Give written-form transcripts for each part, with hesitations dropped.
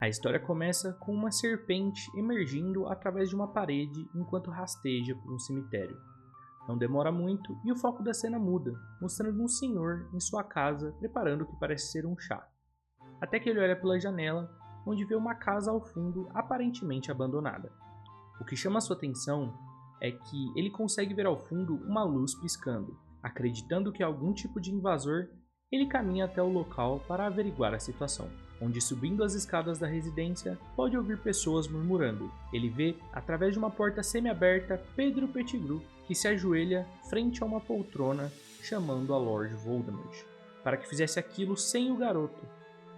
A história começa com uma serpente emergindo através de uma parede enquanto rasteja por um cemitério. Não demora muito e o foco da cena muda, mostrando um senhor em sua casa preparando o que parece ser um chá. Até que ele olha pela janela, onde vê uma casa ao fundo aparentemente abandonada. O que chama sua atenção é que ele consegue ver ao fundo uma luz piscando. Acreditando que é algum tipo de invasor, ele caminha até o local para averiguar a situação, onde subindo as escadas da residência, pode ouvir pessoas murmurando. Ele vê, através de uma porta semi-aberta, Pedro Pettigrew, que se ajoelha frente a uma poltrona, chamando a Lord Voldemort, para que fizesse aquilo sem o garoto.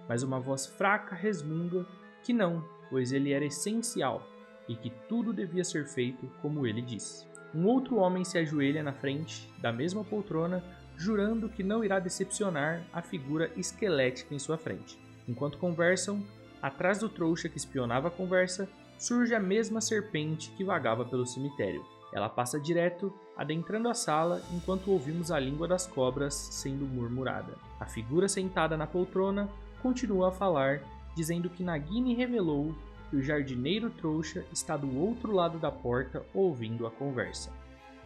Mas uma voz fraca resmunga que não, pois ele era essencial, e que tudo devia ser feito como ele disse. Um outro homem se ajoelha na frente da mesma poltrona, jurando que não irá decepcionar a figura esquelética em sua frente. Enquanto conversam, atrás do trouxa que espionava a conversa, surge a mesma serpente que vagava pelo cemitério. Ela passa direto, adentrando a sala, enquanto ouvimos a língua das cobras sendo murmurada. A figura sentada na poltrona continua a falar, dizendo que Nagini revelou que o jardineiro trouxa está do outro lado da porta ouvindo a conversa.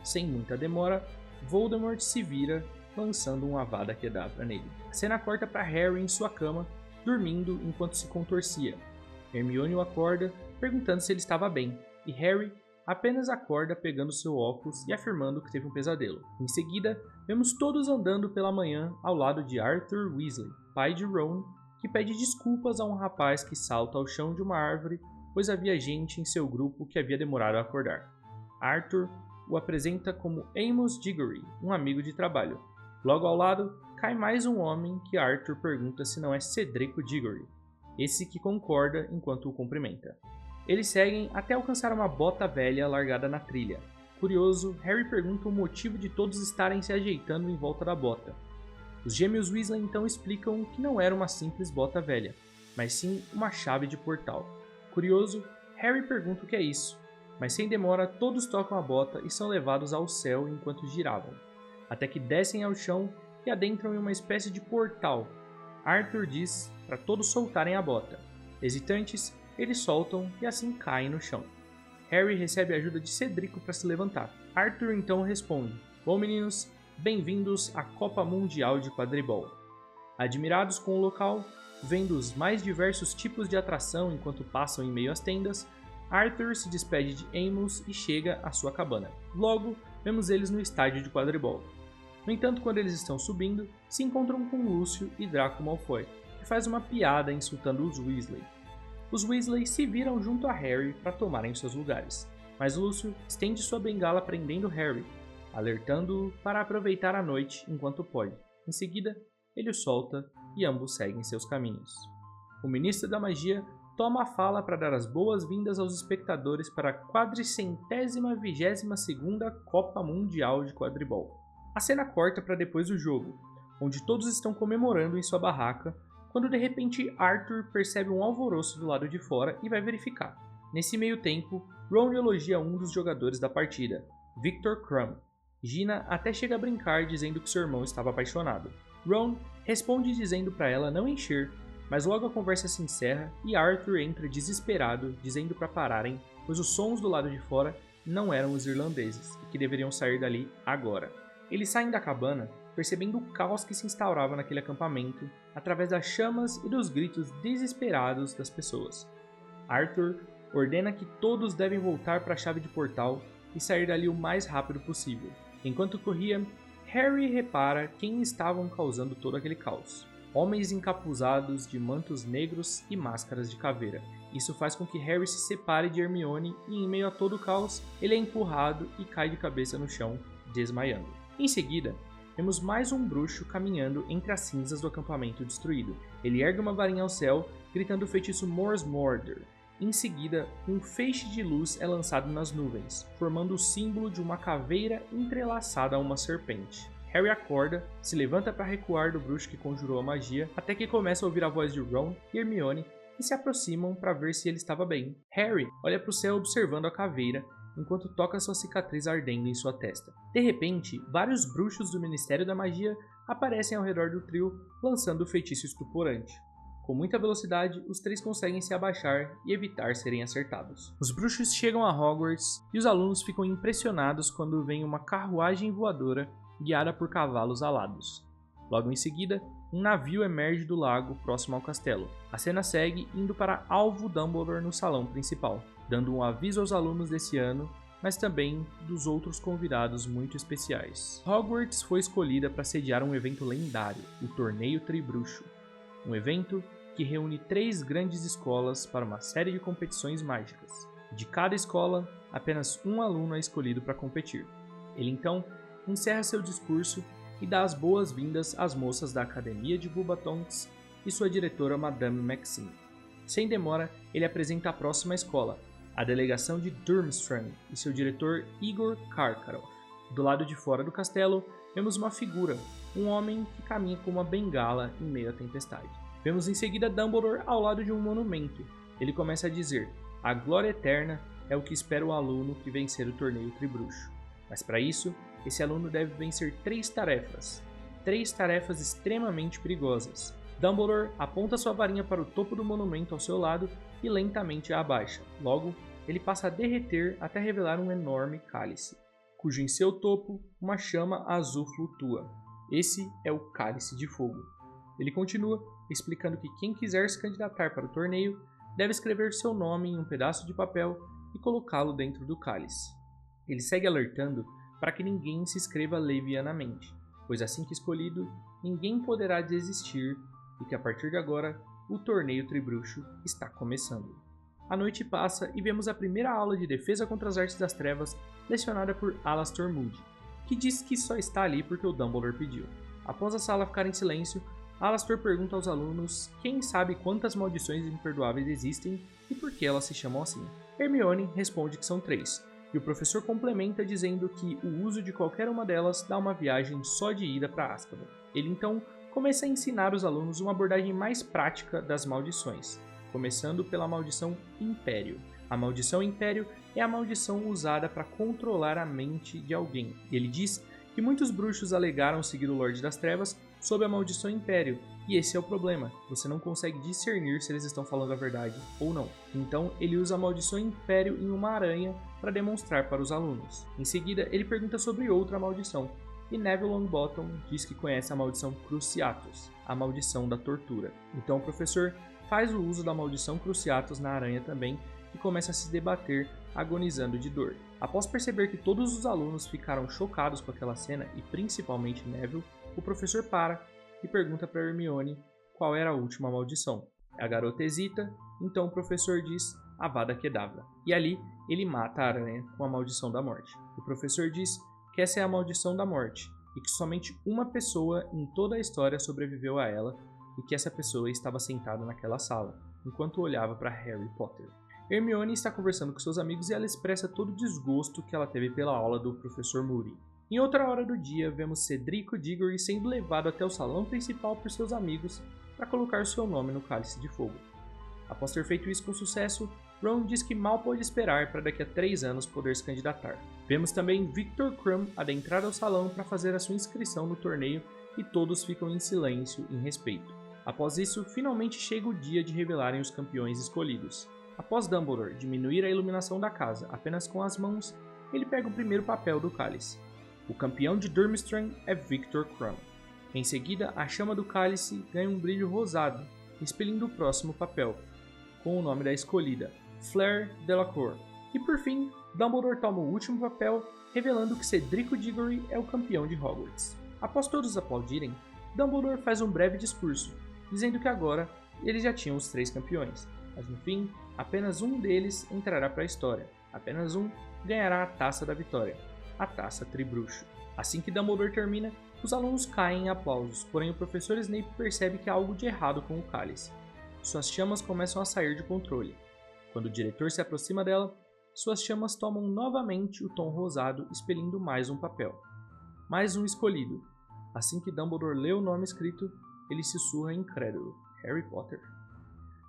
Sem muita demora, Voldemort se vira, lançando um Avada Kedavra nele. A cena corta para Harry em sua cama, dormindo enquanto se contorcia. Hermione o acorda, perguntando se ele estava bem, e Harry apenas acorda pegando seu óculos e afirmando que teve um pesadelo. Em seguida, vemos todos andando pela manhã ao lado de Arthur Weasley, pai de Ron, que pede desculpas a um rapaz que salta ao chão de uma árvore, pois havia gente em seu grupo que havia demorado a acordar. Arthur o apresenta como Amos Diggory, um amigo de trabalho. Logo ao lado, cai mais um homem que Arthur pergunta se não é Cedrico Diggory, esse que concorda enquanto o cumprimenta. Eles seguem até alcançar uma bota velha largada na trilha. Curioso, Harry pergunta o motivo de todos estarem se ajeitando em volta da bota. Os gêmeos Weasley então explicam que não era uma simples bota velha, mas sim uma chave de portal. Curioso, Harry pergunta o que é isso, mas sem demora todos tocam a bota e são levados ao céu enquanto giravam, até que descem ao chão e adentram em uma espécie de portal. Arthur diz para todos soltarem a bota. Hesitantes, eles soltam e assim caem no chão. Harry recebe a ajuda de Cedrico para se levantar. Arthur então responde: "Bom meninos, bem-vindos à Copa Mundial de Quadribol." Admirados com o local, vendo os mais diversos tipos de atração enquanto passam em meio às tendas, Arthur se despede de Amos e chega à sua cabana. Logo, vemos eles no estádio de quadribol. No entanto, quando eles estão subindo, se encontram com Lúcio e Draco Malfoy, que faz uma piada insultando os Weasley. Os Weasley se viram junto a Harry para tomarem seus lugares, mas Lúcio estende sua bengala prendendo Harry, alertando-o para aproveitar a noite enquanto pode. Em seguida, ele o solta e ambos seguem seus caminhos. O Ministro da Magia toma a fala para dar as boas-vindas aos espectadores para a 422ª Copa Mundial de Quadribol. A cena corta para depois do jogo, onde todos estão comemorando em sua barraca, quando de repente Arthur percebe um alvoroço do lado de fora e vai verificar. Nesse meio tempo, Ron elogia um dos jogadores da partida, Victor Crumb. Gina até chega a brincar dizendo que seu irmão estava apaixonado. Ron responde dizendo para ela não encher, mas logo a conversa se encerra e Arthur entra desesperado dizendo para pararem, pois os sons do lado de fora não eram os irlandeses e que deveriam sair dali agora. Eles saem da cabana percebendo o caos que se instaurava naquele acampamento através das chamas e dos gritos desesperados das pessoas. Arthur ordena que todos devem voltar para a chave de portal e sair dali o mais rápido possível. Enquanto corria, Harry repara quem estavam causando todo aquele caos. Homens encapuzados de mantos negros e máscaras de caveira. Isso faz com que Harry se separe de Hermione e, em meio a todo o caos, ele é empurrado e cai de cabeça no chão, desmaiando. Em seguida, vemos mais um bruxo caminhando entre as cinzas do acampamento destruído. Ele ergue uma varinha ao céu, gritando o feitiço Mors Morder. Em seguida, um feixe de luz é lançado nas nuvens, formando o símbolo de uma caveira entrelaçada a uma serpente. Harry acorda, se levanta para recuar do bruxo que conjurou a magia, até que começa a ouvir a voz de Ron e Hermione e se aproximam para ver se ele estava bem. Harry olha para o céu observando a caveira, enquanto toca sua cicatriz ardendo em sua testa. De repente, vários bruxos do Ministério da Magia aparecem ao redor do trio, lançando o feitiço estuporante. Com muita velocidade, os três conseguem se abaixar e evitar serem acertados. Os bruxos chegam a Hogwarts e os alunos ficam impressionados quando veem uma carruagem voadora guiada por cavalos alados. Logo em seguida, um navio emerge do lago próximo ao castelo. A cena segue indo para Alvo Dumbledore no salão principal, dando um aviso aos alunos desse ano, mas também dos outros convidados muito especiais. Hogwarts foi escolhida para sediar um evento lendário, o Torneio Tribruxo, um evento que reúne 3 grandes escolas para uma série de competições mágicas. De cada escola, apenas um aluno é escolhido para competir. Ele então encerra seu discurso e dá as boas-vindas às moças da Academia de Beauxbatons e sua diretora Madame Maxime. Sem demora, ele apresenta a próxima escola, a delegação de Durmstrang e seu diretor Igor Karkaroff. Do lado de fora do castelo, vemos uma figura, um homem que caminha com uma bengala em meio à tempestade. Vemos em seguida Dumbledore ao lado de um monumento. Ele começa a dizer: a glória eterna é o que espera o aluno que vencer o torneio Tribruxo. Mas para isso, esse aluno deve vencer 3 tarefas. 3 tarefas extremamente perigosas. Dumbledore aponta sua varinha para o topo do monumento ao seu lado e lentamente a abaixa. Logo, ele passa a derreter até revelar um enorme cálice, cujo em seu topo uma chama azul flutua. Esse é o Cálice de Fogo. Ele continua explicando que quem quiser se candidatar para o torneio deve escrever seu nome em um pedaço de papel e colocá-lo dentro do cálice. Ele segue alertando para que ninguém se inscreva levianamente, pois assim que escolhido, ninguém poderá desistir e que a partir de agora, o torneio Tribruxo está começando. A noite passa e vemos a primeira aula de defesa contra as artes das trevas lecionada por Alastor Moody, que diz que só está ali porque o Dumbledore pediu. Após a sala ficar em silêncio, Alastor pergunta aos alunos quem sabe quantas maldições imperdoáveis existem e por que elas se chamam assim. Hermione responde que são 3, e o professor complementa dizendo que o uso de qualquer uma delas dá uma viagem só de ida para Azkaban. Ele então começa a ensinar os alunos uma abordagem mais prática das maldições, começando pela maldição Império. A maldição Império é a maldição usada para controlar a mente de alguém. Ele diz que muitos bruxos alegaram seguir o Lorde das Trevas sob a maldição Império, e esse é o problema, você não consegue discernir se eles estão falando a verdade ou não. Então ele usa a maldição Império em uma aranha para demonstrar para os alunos. Em seguida, ele pergunta sobre outra maldição, e Neville Longbottom diz que conhece a maldição Cruciatus, a maldição da tortura. Então o professor faz o uso da maldição Cruciatus na aranha também e começa a se debater, agonizando de dor. Após perceber que todos os alunos ficaram chocados com aquela cena, e principalmente Neville, o professor para e pergunta para Hermione qual era a última maldição. A garota hesita, então o professor diz Avada Kedavra, e ali ele mata a aranha com a maldição da morte. O professor diz que essa é a maldição da morte, e que somente uma pessoa em toda a história sobreviveu a ela, e que essa pessoa estava sentada naquela sala, enquanto olhava para Harry Potter. Hermione está conversando com seus amigos e ela expressa todo o desgosto que ela teve pela aula do professor Moody. Em outra hora do dia, vemos Cedrico Diggory sendo levado até o salão principal por seus amigos para colocar seu nome no Cálice de Fogo. Após ter feito isso com sucesso, Ron diz que mal pode esperar para daqui a 3 anos poder se candidatar. Vemos também Victor Krum adentrar ao salão para fazer a sua inscrição no torneio e todos ficam em silêncio em respeito. Após isso, finalmente chega o dia de revelarem os campeões escolhidos. Após Dumbledore diminuir a iluminação da casa apenas com as mãos, ele pega o primeiro papel do cálice. O campeão de Durmstrang é Victor Krum. Em seguida, a chama do cálice ganha um brilho rosado, expelindo o próximo papel, com o nome da escolhida, Fleur Delacour. E por fim, Dumbledore toma o último papel, revelando que Cedrico Diggory é o campeão de Hogwarts. Após todos aplaudirem, Dumbledore faz um breve discurso, dizendo que agora eles já tinham os 3 campeões, mas no fim, apenas um deles entrará para a história, apenas um ganhará a Taça da Vitória, a Taça Tribruxo. Assim que Dumbledore termina, os alunos caem em aplausos, porém o professor Snape percebe que há algo de errado com o cálice. Suas chamas começam a sair de controle. Quando o diretor se aproxima dela, suas chamas tomam novamente o tom rosado, expelindo mais um papel. Mais um escolhido. Assim que Dumbledore lê o nome escrito, ele sussurra incrédulo: Harry Potter.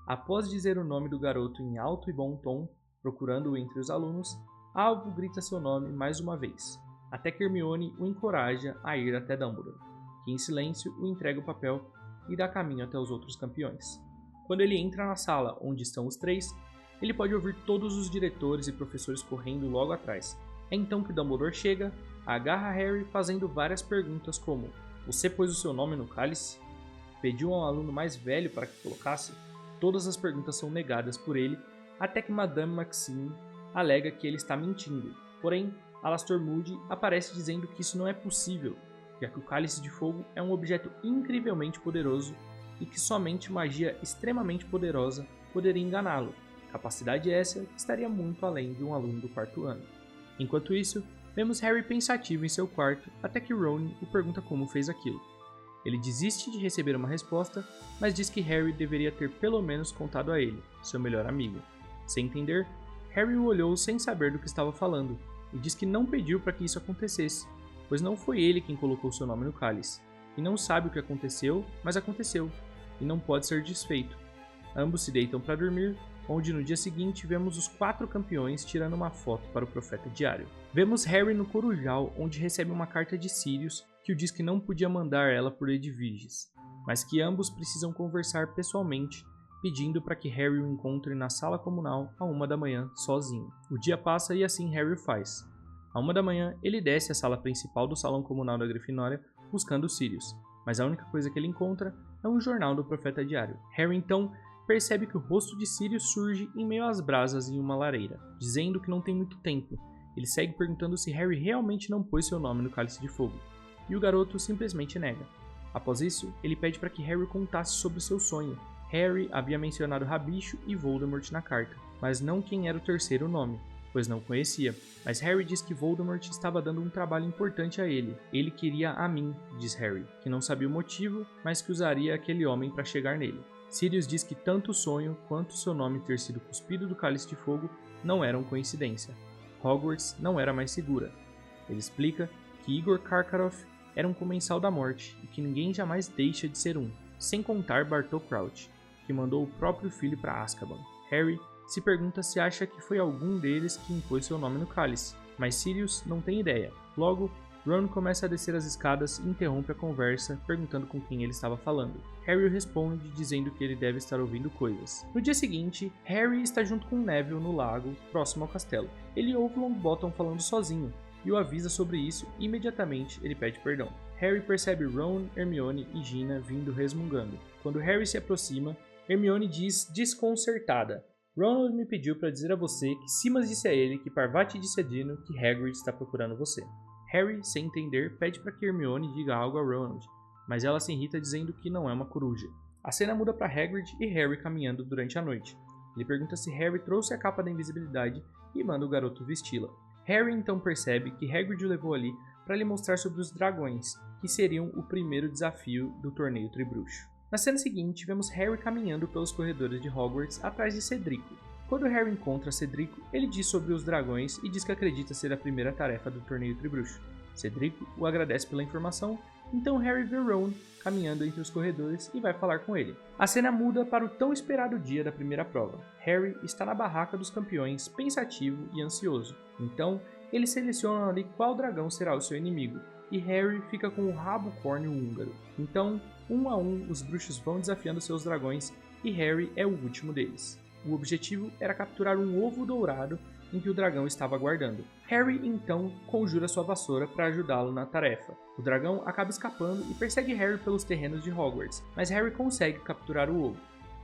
Após dizer o nome do garoto em alto e bom tom, procurando-o entre os alunos, Alvo grita seu nome mais uma vez, até que Hermione o encoraja a ir até Dumbledore, que em silêncio o entrega o papel e dá caminho até os outros campeões. Quando ele entra na sala onde estão os três, ele pode ouvir todos os diretores e professores correndo logo atrás. É então que Dumbledore chega, agarra Harry fazendo várias perguntas como: você pôs o seu nome no cálice? Pediu a um aluno mais velho para que colocasse? Todas as perguntas são negadas por ele, até que Madame Maxime alega que ele está mentindo. Porém, Alastor Moody aparece dizendo que isso não é possível, já que o Cálice de Fogo é um objeto incrivelmente poderoso e que somente magia extremamente poderosa poderia enganá-lo, capacidade essa que estaria muito além de um aluno do quarto ano. Enquanto isso, vemos Harry pensativo em seu quarto até que Ron o pergunta como fez aquilo. Ele desiste de receber uma resposta, mas diz que Harry deveria ter pelo menos contado a ele, seu melhor amigo. Sem entender, Harry o olhou sem saber do que estava falando, e diz que não pediu para que isso acontecesse, pois não foi ele quem colocou seu nome no cálice, e não sabe o que aconteceu, mas aconteceu, e não pode ser desfeito. Ambos se deitam para dormir, onde no dia seguinte vemos os 4 campeões tirando uma foto para o Profeta Diário. Vemos Harry no Corujal, onde recebe uma carta de Sirius, que o diz que não podia mandar ela por Edviges, mas que ambos precisam conversar pessoalmente, pedindo para que Harry o encontre na sala comunal à 1 da manhã, sozinho. O dia passa e assim Harry o faz. À 1 da manhã, ele desce à sala principal do salão comunal da Grifinória, buscando Sirius, mas a única coisa que ele encontra é um jornal do Profeta Diário. Harry então percebe que o rosto de Sirius surge em meio às brasas em uma lareira, dizendo que não tem muito tempo. Ele segue perguntando se Harry realmente não pôs seu nome no Cálice de Fogo, e o garoto simplesmente nega. Após isso, ele pede para que Harry contasse sobre seu sonho. Harry havia mencionado Rabicho e Voldemort na carta, mas não quem era o terceiro nome, pois não conhecia. Mas Harry diz que Voldemort estava dando um trabalho importante a ele. Ele queria a mim, diz Harry, que não sabia o motivo, mas que usaria aquele homem para chegar nele. Sirius diz que tanto o sonho quanto seu nome ter sido cuspido do Cálice de Fogo não eram coincidência. Hogwarts não era mais segura. Ele explica que Igor Karkaroff era um comensal da morte e que ninguém jamais deixa de ser um, sem contar Bartol Crouch, que mandou o próprio filho para Azkaban. Harry se pergunta se acha que foi algum deles que impôs seu nome no cálice, mas Sirius não tem ideia. Logo, Ron começa a descer as escadas e interrompe a conversa, perguntando com quem ele estava falando. Harry responde dizendo que ele deve estar ouvindo coisas. No dia seguinte, Harry está junto com Neville no lago, próximo ao castelo. Ele ouve Longbottom falando sozinho, e o avisa sobre isso e imediatamente ele pede perdão. Harry percebe Ron, Hermione e Gina vindo resmungando. Quando Harry se aproxima, Hermione diz desconcertada: Ronald me pediu para dizer a você que Simas disse a ele que Parvati disse a Dino que Hagrid está procurando você. Harry, sem entender, pede para que Hermione diga algo a Ronald, mas ela se irrita dizendo que não é uma coruja. A cena muda para Hagrid e Harry caminhando durante a noite. Ele pergunta se Harry trouxe a capa da invisibilidade e manda o garoto vesti-la. Harry então percebe que Hagrid o levou ali para lhe mostrar sobre os dragões, que seriam o primeiro desafio do torneio Tribruxo. Na cena seguinte, vemos Harry caminhando pelos corredores de Hogwarts atrás de Cedrico. Quando Harry encontra Cedrico, ele diz sobre os dragões e diz que acredita ser a primeira tarefa do torneio Tribruxo. Cedrico o agradece pela informação, então Harry vê Ron caminhando entre os corredores e vai falar com ele. A cena muda para o tão esperado dia da primeira prova. Harry está na barraca dos campeões, pensativo e ansioso. Então, eles selecionam ali qual dragão será o seu inimigo, e Harry fica com o rabo córneo húngaro. Então, um a um, os bruxos vão desafiando seus dragões e Harry é o último deles. O objetivo era capturar um ovo dourado em que o dragão estava guardando. Harry então conjura sua vassoura para ajudá-lo na tarefa. O dragão acaba escapando e persegue Harry pelos terrenos de Hogwarts, mas Harry consegue capturar o ovo.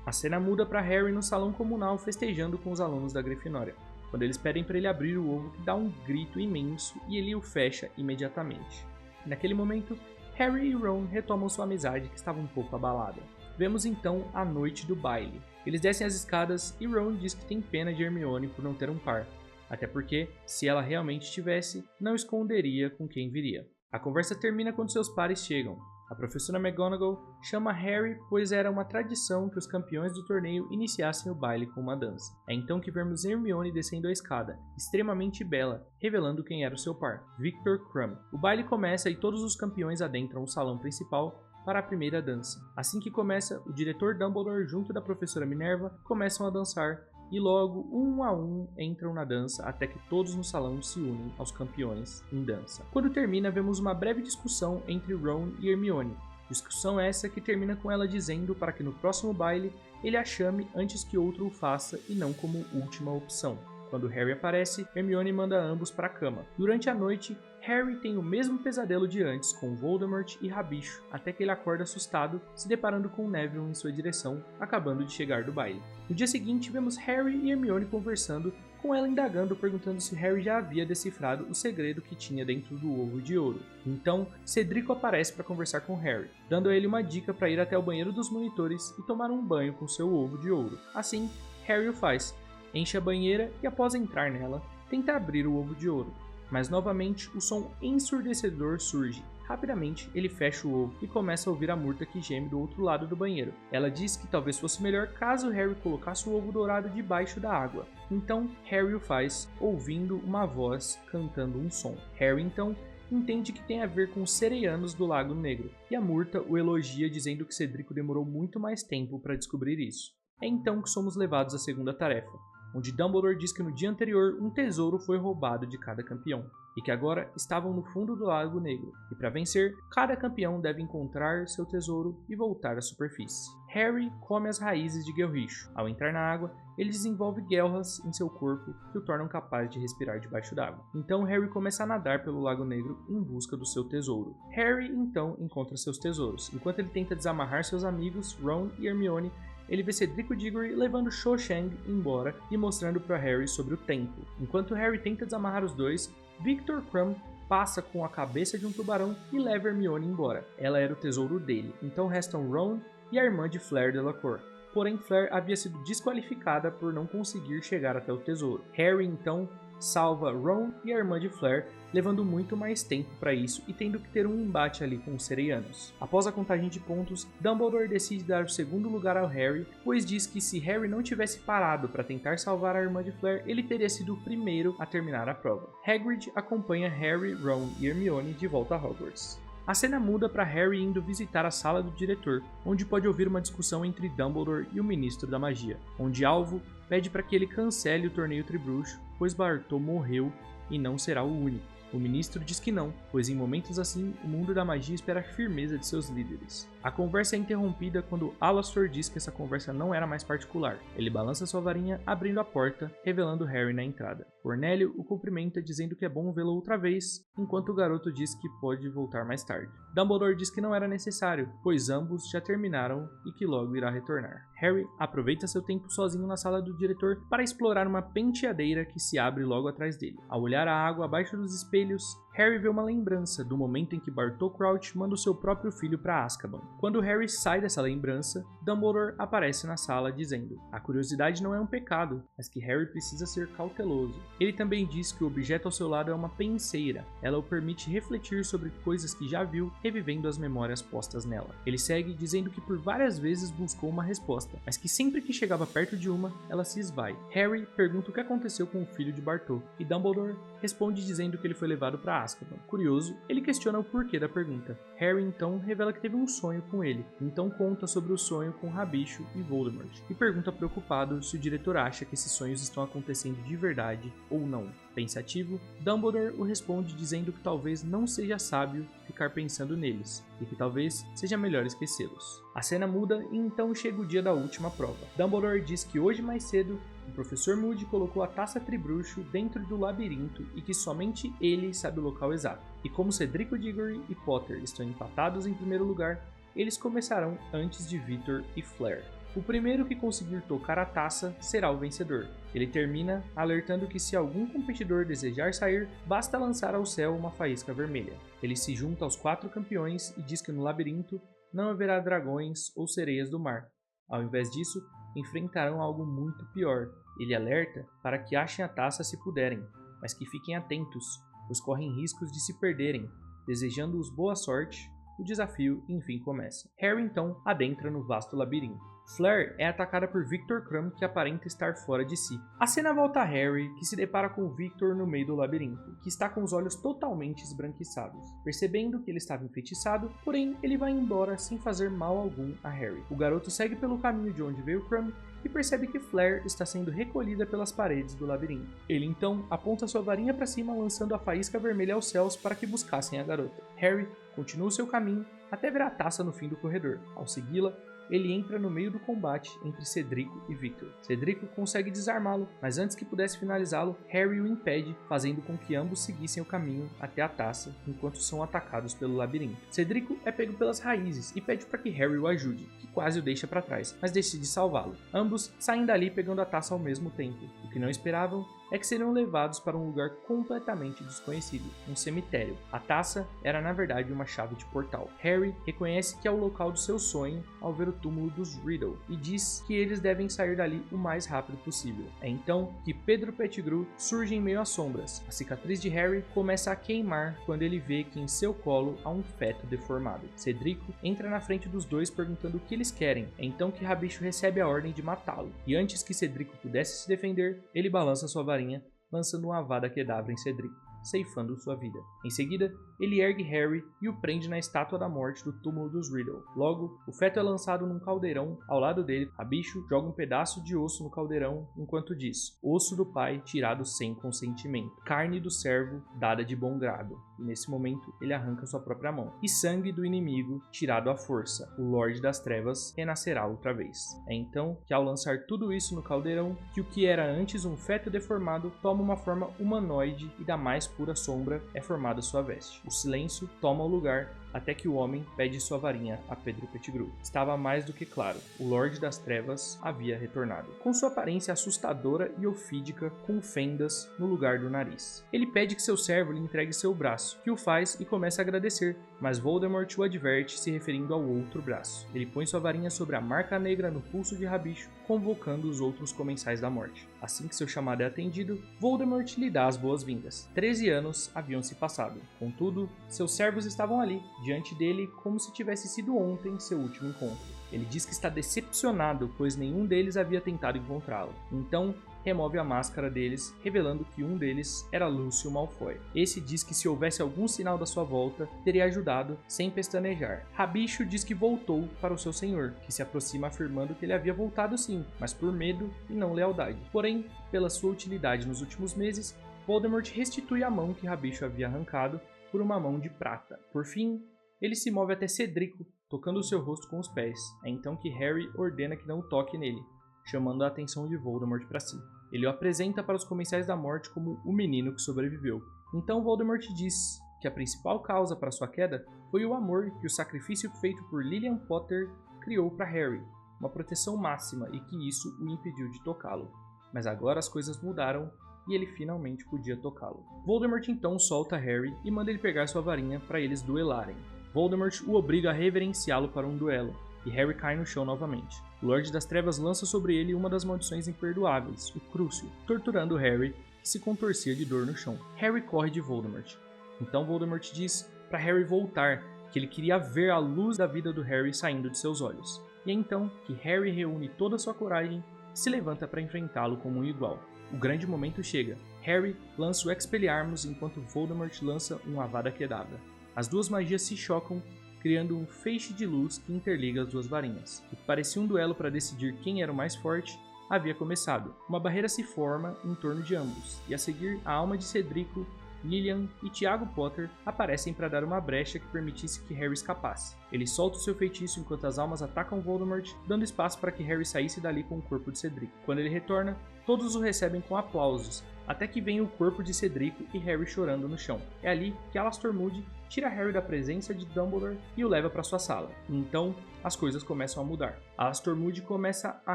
A cena muda para Harry no salão comunal festejando com os alunos da Grifinória. Quando eles pedem para ele abrir o ovo, que dá um grito imenso e ele o fecha imediatamente. Naquele momento, Harry e Ron retomam sua amizade que estava um pouco abalada. Vemos então a noite do baile. Eles descem as escadas e Ron diz que tem pena de Hermione por não ter um par, até porque, se ela realmente tivesse, não esconderia com quem viria. A conversa termina quando seus pares chegam. A professora McGonagall chama Harry, pois era uma tradição que os campeões do torneio iniciassem o baile com uma dança. É então que vemos Hermione descendo a escada, extremamente bela, revelando quem era o seu par, Victor Krum. O baile começa e todos os campeões adentram o salão principal para a primeira dança. Assim que começa, o diretor Dumbledore junto da professora Minerva começam a dançar e logo, um a um, entram na dança até que todos no salão se unem aos campeões em dança. Quando termina, vemos uma breve discussão entre Ron e Hermione, Discussão essa que termina com ela dizendo para que no próximo baile ele a chame antes que outro o faça e não como última opção. Quando Harry aparece, Hermione manda ambos para a cama. Durante a noite, Harry tem o mesmo pesadelo de antes com Voldemort e Rabicho, até que ele acorda assustado, se deparando com Neville em sua direção, acabando de chegar do baile. No dia seguinte, vemos Harry e Hermione conversando, com ela indagando, perguntando se Harry já havia decifrado o segredo que tinha dentro do ovo de ouro. Então, Cedrico aparece para conversar com Harry, dando a ele uma dica para ir até o banheiro dos monitores e tomar um banho com seu ovo de ouro. Assim, Harry o faz. Enche a banheira e, após entrar nela, tenta abrir o ovo de ouro. Mas novamente o som ensurdecedor surge. Rapidamente ele fecha o ovo e começa a ouvir a Murta que geme do outro lado do banheiro. Ela diz que talvez fosse melhor caso Harry colocasse o ovo dourado debaixo da água. Então Harry o faz, ouvindo uma voz cantando um som. Harry então entende que tem a ver com os sereianos do Lago Negro, e a Murta o elogia dizendo que Cedrico demorou muito mais tempo para descobrir isso. É então que somos levados à segunda tarefa, onde Dumbledore diz que no dia anterior um tesouro foi roubado de cada campeão, e que agora estavam no fundo do Lago Negro, e para vencer, cada campeão deve encontrar seu tesouro e voltar à superfície. Harry come as raízes de Gelricho. Ao entrar na água, ele desenvolve guelras em seu corpo que o tornam capaz de respirar debaixo d'água. Então Harry começa a nadar pelo Lago Negro em busca do seu tesouro. Harry então encontra seus tesouros. Enquanto ele tenta desamarrar seus amigos, Ron e Hermione, ele vê Cedrico Diggory levando Cho Chang embora e mostrando para Harry sobre o tempo. Enquanto Harry tenta desamarrar os dois, Viktor Krum passa com a cabeça de um tubarão e leva Hermione embora. Ela era o tesouro dele, então restam Ron e a irmã de Fleur Delacour. Porém, Fleur havia sido desqualificada por não conseguir chegar até o tesouro. Harry então salva Ron e a irmã de Fleur, levando muito mais tempo para isso e tendo que ter um embate ali com os sereianos. Após a contagem de pontos, Dumbledore decide dar o segundo lugar ao Harry, pois diz que se Harry não tivesse parado para tentar salvar a irmã de Fleur, ele teria sido o primeiro a terminar a prova. Hagrid acompanha Harry, Ron e Hermione de volta a Hogwarts. A cena muda para Harry indo visitar a sala do diretor, onde pode ouvir uma discussão entre Dumbledore e o Ministro da Magia, onde Alvo pede para que ele cancele o torneio Tribruxo, pois Bartô morreu e não será o único. O ministro diz que não, pois em momentos assim, o mundo da magia espera a firmeza de seus líderes. A conversa é interrompida quando Alastor diz que essa conversa não era mais particular. Ele balança sua varinha, abrindo a porta, revelando Harry na entrada. Cornélio o cumprimenta dizendo que é bom vê-lo outra vez, enquanto o garoto diz que pode voltar mais tarde. Dumbledore diz que não era necessário, pois ambos já terminaram e que logo irá retornar. Harry aproveita seu tempo sozinho na sala do diretor para explorar uma penteadeira que se abre logo atrás dele. Ao olhar a água abaixo dos espelhos, Harry vê uma lembrança do momento em que Bartô Crouch manda o seu próprio filho para Azkaban. Quando Harry sai dessa lembrança, Dumbledore aparece na sala dizendo: a curiosidade não é um pecado, mas que Harry precisa ser cauteloso. Ele também diz que o objeto ao seu lado é uma penseira. Ela o permite refletir sobre coisas que já viu, revivendo as memórias postas nela. Ele segue dizendo que por várias vezes buscou uma resposta, mas que sempre que chegava perto de uma, ela se esvai. Harry pergunta o que aconteceu com o filho de Bartô, e Dumbledore responde dizendo que ele foi levado para Azkaban. Curioso, ele questiona o porquê da pergunta. Harry então revela que teve um sonho com ele, então conta sobre o sonho com Rabicho e Voldemort, e pergunta preocupado se o diretor acha que esses sonhos estão acontecendo de verdade ou não. Pensativo, Dumbledore o responde dizendo que talvez não seja sábio ficar pensando neles, e que talvez seja melhor esquecê-los. A cena muda e então chega o dia da última prova. Dumbledore diz que hoje mais cedo, o professor Moody colocou a taça Tribruxo dentro do labirinto e que somente ele sabe o local exato. E como Cedrico Diggory e Potter estão empatados em primeiro lugar, eles começarão antes de Viktor e Fleur. O primeiro que conseguir tocar a taça será o vencedor. Ele termina alertando que se algum competidor desejar sair, basta lançar ao céu uma faísca vermelha. Ele se junta aos 4 campeões e diz que no labirinto não haverá dragões ou sereias do mar. Ao invés disso, enfrentarão algo muito pior. Ele alerta para que achem a taça se puderem, mas que fiquem atentos, pois correm riscos de se perderem. Desejando-os boa sorte, o desafio enfim começa. Harry então adentra no vasto labirinto. Fleur é atacada por Viktor Krum, que aparenta estar fora de si. A cena volta a Harry, que se depara com Viktor no meio do labirinto, que está com os olhos totalmente esbranquiçados. Percebendo que ele estava enfeitiçado, porém ele vai embora sem fazer mal algum a Harry. O garoto segue pelo caminho de onde veio Krum e percebe que Fleur está sendo recolhida pelas paredes do labirinto. Ele então aponta sua varinha para cima, lançando a faísca vermelha aos céus para que buscassem a garota. Harry continua o seu caminho até ver a taça no fim do corredor. Ao segui-la, ele entra no meio do combate entre Cedrico e Victor. Cedrico consegue desarmá-lo, mas antes que pudesse finalizá-lo, Harry o impede, fazendo com que ambos seguissem o caminho até a taça, enquanto são atacados pelo labirinto. Cedrico é pego pelas raízes e pede para que Harry o ajude, que quase o deixa para trás, mas decide salvá-lo. Ambos saem dali pegando a taça ao mesmo tempo. O que não esperavam é que seriam levados para um lugar completamente desconhecido, um cemitério. A taça era na verdade uma chave de portal. Harry reconhece que é o local do seu sonho ao ver o túmulo dos Riddle e diz que eles devem sair dali o mais rápido possível. É então que Pedro Pettigrew surge em meio às sombras. A cicatriz de Harry começa a queimar quando ele vê que em seu colo há um feto deformado. Cedrico entra na frente dos dois perguntando o que eles querem. É então que Rabicho recebe a ordem de matá-lo. E antes que Cedrico pudesse se defender, ele balança sua varinha, lançando uma Avada Kedavra em Cedrico, ceifando sua vida. Em seguida, ele ergue Harry e o prende na estátua da morte do túmulo dos Riddle. Logo, o feto é lançado num caldeirão. Ao lado dele, Rabicho joga um pedaço de osso no caldeirão enquanto diz: osso do pai tirado sem consentimento, carne do servo dada de bom grado. E nesse momento, ele arranca sua própria mão. E sangue do inimigo tirado à força. O Lorde das Trevas renascerá outra vez. É então que, ao lançar tudo isso no caldeirão, que o que era antes um feto deformado toma uma forma humanoide e da mais pura sombra é formada sua veste. O silêncio toma o lugar até que o homem pede sua varinha a Pedro Pettigrew. Estava mais do que claro, o Lorde das Trevas havia retornado, com sua aparência assustadora e ofídica, com fendas no lugar do nariz. Ele pede que seu servo lhe entregue seu braço, que o faz e começa a agradecer, mas Voldemort o adverte se referindo ao outro braço. Ele põe sua varinha sobre a marca negra no pulso de Rabicho, convocando os outros comensais da morte. Assim que seu chamado é atendido, Voldemort lhe dá as boas-vindas. 13 anos haviam se passado. Contudo, seus servos estavam ali, diante dele, como se tivesse sido ontem seu último encontro. Ele diz que está decepcionado, pois nenhum deles havia tentado encontrá-lo. Então, remove a máscara deles, revelando que um deles era Lúcio Malfoy. Esse diz que se houvesse algum sinal da sua volta, teria ajudado sem pestanejar. Rabicho diz que voltou para o seu senhor, que se aproxima afirmando que ele havia voltado sim, mas por medo e não lealdade. Porém, pela sua utilidade nos últimos meses, Voldemort restitui a mão que Rabicho havia arrancado por uma mão de prata. Por fim, ele se move até Cedrico, tocando o seu rosto com os pés. É então que Harry ordena que não o toque nele, chamando a atenção de Voldemort para si. Ele o apresenta para os Comensais da Morte como o menino que sobreviveu. Então Voldemort diz que a principal causa para sua queda foi o amor que o sacrifício feito por Lilian Potter criou para Harry, uma proteção máxima, e que isso o impediu de tocá-lo. Mas agora as coisas mudaram e ele finalmente podia tocá-lo. Voldemort então solta Harry e manda ele pegar sua varinha para eles duelarem. Voldemort o obriga a reverenciá-lo para um duelo, e Harry cai no chão novamente. O Lorde das Trevas lança sobre ele uma das maldições imperdoáveis, o Crucio, torturando Harry, que se contorcia de dor no chão. Harry corre de Voldemort. Então Voldemort diz para Harry voltar, que ele queria ver a luz da vida do Harry saindo de seus olhos. E é então que Harry reúne toda sua coragem e se levanta para enfrentá-lo como um igual. O grande momento chega. Harry lança o Expelliarmus enquanto Voldemort lança um Avada Kedavra. As duas magias se chocam, criando um feixe de luz que interliga as duas varinhas. O que parecia um duelo para decidir quem era o mais forte havia começado. Uma barreira se forma em torno de ambos, e a seguir a alma de Cedrico, Lilian e Tiago Potter aparecem para dar uma brecha que permitisse que Harry escapasse. Ele solta o seu feitiço enquanto as almas atacam Voldemort, dando espaço para que Harry saísse dali com o corpo de Cedrico. Quando ele retorna, todos o recebem com aplausos, até que vem o corpo de Cedrico e Harry chorando no chão. É ali que Alastor Moody tira Harry da presença de Dumbledore e o leva para sua sala. Então, as coisas começam a mudar. Alastor Moody começa a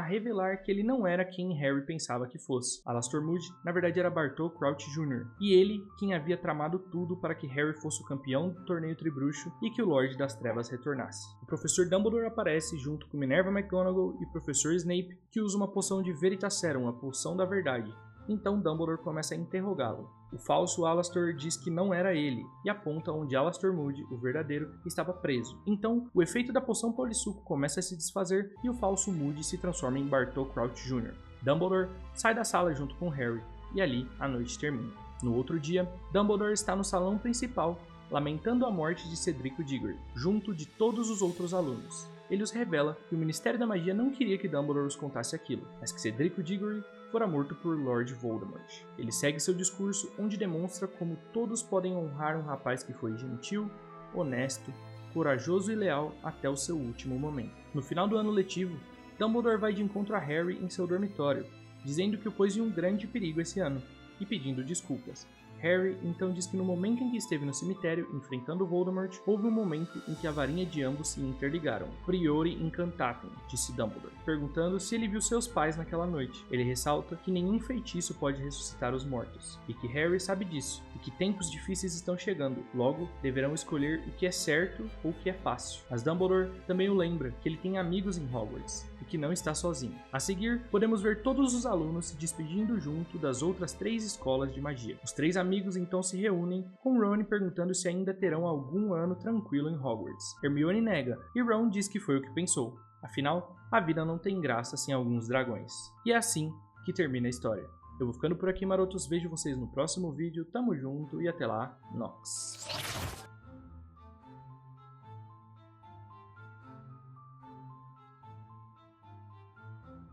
revelar que ele não era quem Harry pensava que fosse. Alastor Moody, na verdade, era Bartol Crouch Jr., e ele quem havia tramado tudo para que Harry fosse o campeão do torneio Tribruxo e que o Lorde das Trevas retornasse. O professor Dumbledore aparece junto com Minerva McGonagall e o professor Snape, que usa uma poção de Veritaserum, a poção da verdade. Então Dumbledore começa a interrogá-lo. O falso Alastor diz que não era ele, e aponta onde Alastor Moody, o verdadeiro, estava preso. Então, o efeito da poção polissuco começa a se desfazer e o falso Moody se transforma em Bartol Crouch Jr. Dumbledore sai da sala junto com Harry, e ali a noite termina. No outro dia, Dumbledore está no salão principal, lamentando a morte de Cedrico Diggory, junto de todos os outros alunos. Ele os revela que o Ministério da Magia não queria que Dumbledore os contasse aquilo, mas que Cedrico Diggory fora morto por Lord Voldemort. Ele segue seu discurso, onde demonstra como todos podem honrar um rapaz que foi gentil, honesto, corajoso e leal até o seu último momento. No final do ano letivo, Dumbledore vai de encontro a Harry em seu dormitório, dizendo que o pôs em um grande perigo esse ano, e pedindo desculpas. Harry então diz que no momento em que esteve no cemitério enfrentando Voldemort, houve um momento em que a varinha de ambos se interligaram. Priori incantatem, disse Dumbledore, perguntando se ele viu seus pais naquela noite. Ele ressalta que nenhum feitiço pode ressuscitar os mortos, e que Harry sabe disso, e que tempos difíceis estão chegando, logo deverão escolher o que é certo ou o que é fácil. Mas Dumbledore também o lembra que ele tem amigos em Hogwarts, e que não está sozinho. A seguir, podemos ver todos os alunos se despedindo junto das outras 3 escolas de magia. Os 3 amigos então se reúnem, com Ron perguntando se ainda terão algum ano tranquilo em Hogwarts. Hermione nega, e Ron diz que foi o que pensou. Afinal, a vida não tem graça sem alguns dragões. E é assim que termina a história. Eu vou ficando por aqui, marotos. Vejo vocês no próximo vídeo. Tamo junto e até lá, Nox.